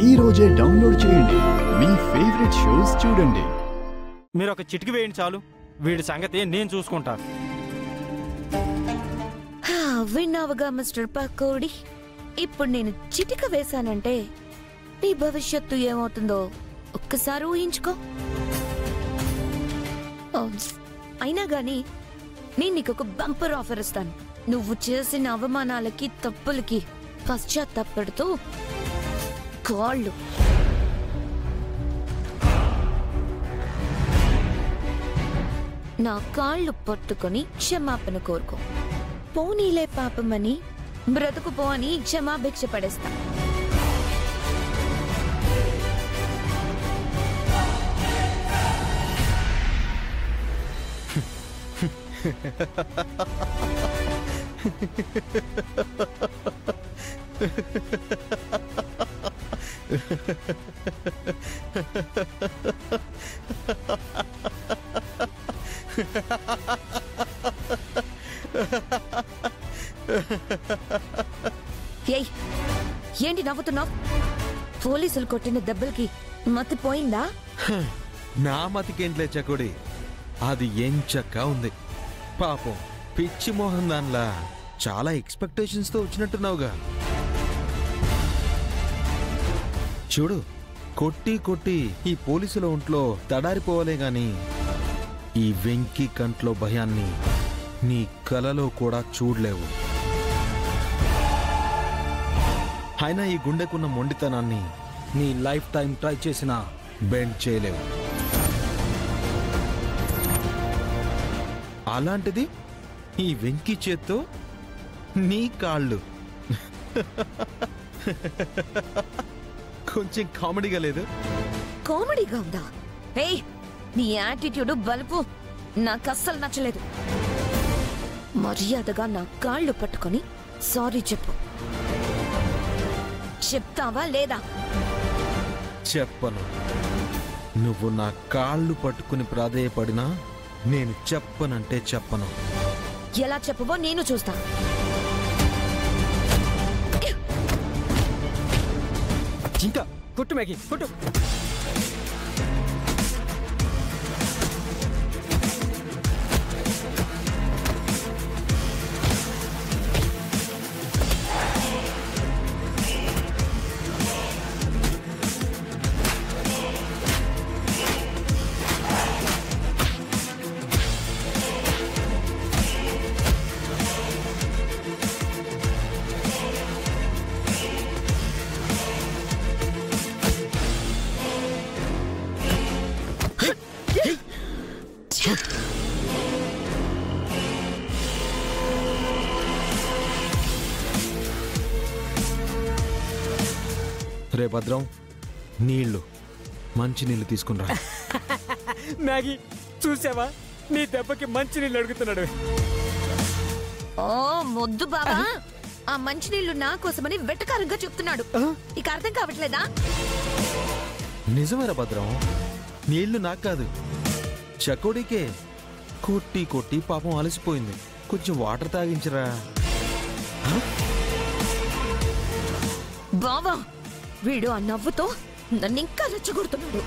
ఈ రోజే డౌన్లోడ్ చేయండి, మీ ఫేవరెట్ షోస్ చూడండి. మీరు ఒక చిటికి వేయండి చాలు, వీడి సంగతి నేను చూసుకుంటా. విన్నావుగా మిస్టర్ పకోడి, ఇప్పుడు నేను చిటిక వేశానంటే నీ భవిష్యత్తు ఏమవుతుందో ఒక్కసారి ఊహించుకో. అయినా గాని నేను నీకొక బంపర్ ఆఫర్ ఇస్తాను. నువ్వు చేసిన అవమానాలకి తప్పులకి పశ్చాత్తాపడుతూ కాళ్ళు నా కాళ్ళు పట్టుకొని క్షమాపణ కోరుకో. పోనీలే పాపమని బ్రతుకుపో అని క్షమాభిక్ష పడేస్తా. ఏంటి నవ్వుతున్నావు? పోలీసులు కొట్టిన దెబ్బలకి మతి పోయిందా? నా మతికేంట్లే చకోడి, అది ఎంచక్క ఉంది. పాపం పిచ్చి మోహన్ దానిలా చాలా ఎక్స్పెక్టేషన్స్ తో వచ్చినట్టున్నావుగా. చూడు, కొట్టి కొట్టి ఈ పోలీసుల ఒంట్లో తడారిపోవాలే గాని ఈ వెంకీ కంట్లో భయాన్ని నీ కలలో కూడా చూడలేవు. అయినా ఈ గుండెకున్న మొండితనాన్ని నీ లైఫ్ టైం ట్రై చేసినా బెండ్ చేయలేవు. అలాంటిది ఈ వెంకీ చేత్తో నీ కాళ్ళు. కొంచెం కామెడీగా లేదు? కామెడీగా ఉందా? నీ యాటిట్యూడ్ బలుపు నాకు అస్సలు నచ్చలేదు. మర్యాదగా నా కాళ్ళు పట్టుకొని సారీ చెప్పు. చెప్తావా లేదా? చెప్పను. నువ్వు నా కాళ్ళు పట్టుకుని ప్రాధేయపడినా నేను చెప్పనంటే చెప్పను. ఎలా చెప్పవో నేను చూస్తా. ఇంకా కొట్టు మ్యాగీ, కొట్టు. రే భద్రం, నీళ్లు, మంచి నీళ్లు తీసుకునిరా. మ్యాగీ చూసావా, నీ దెబ్బకి మంచి నీళ్ళు అడుగుతున్నాడు. ఓ మొద్దు బాబా, ఆ మంచినీళ్లు నా కోసమని వెటకారంగా చెప్తున్నాడు. ఇక అర్థం కావట్లేదా? నిజమేరా భద్రం, నీళ్లు నాకు కాదు, చకోడీకే. కొట్టి కొట్టి పాపం అలసిపోయింది, కొంచెం వాటర్ తాగించరా. బావా, వీడు ఆ నవ్వుతో నన్ను ఇంకా రెచ్చగొడుతున్నాడు.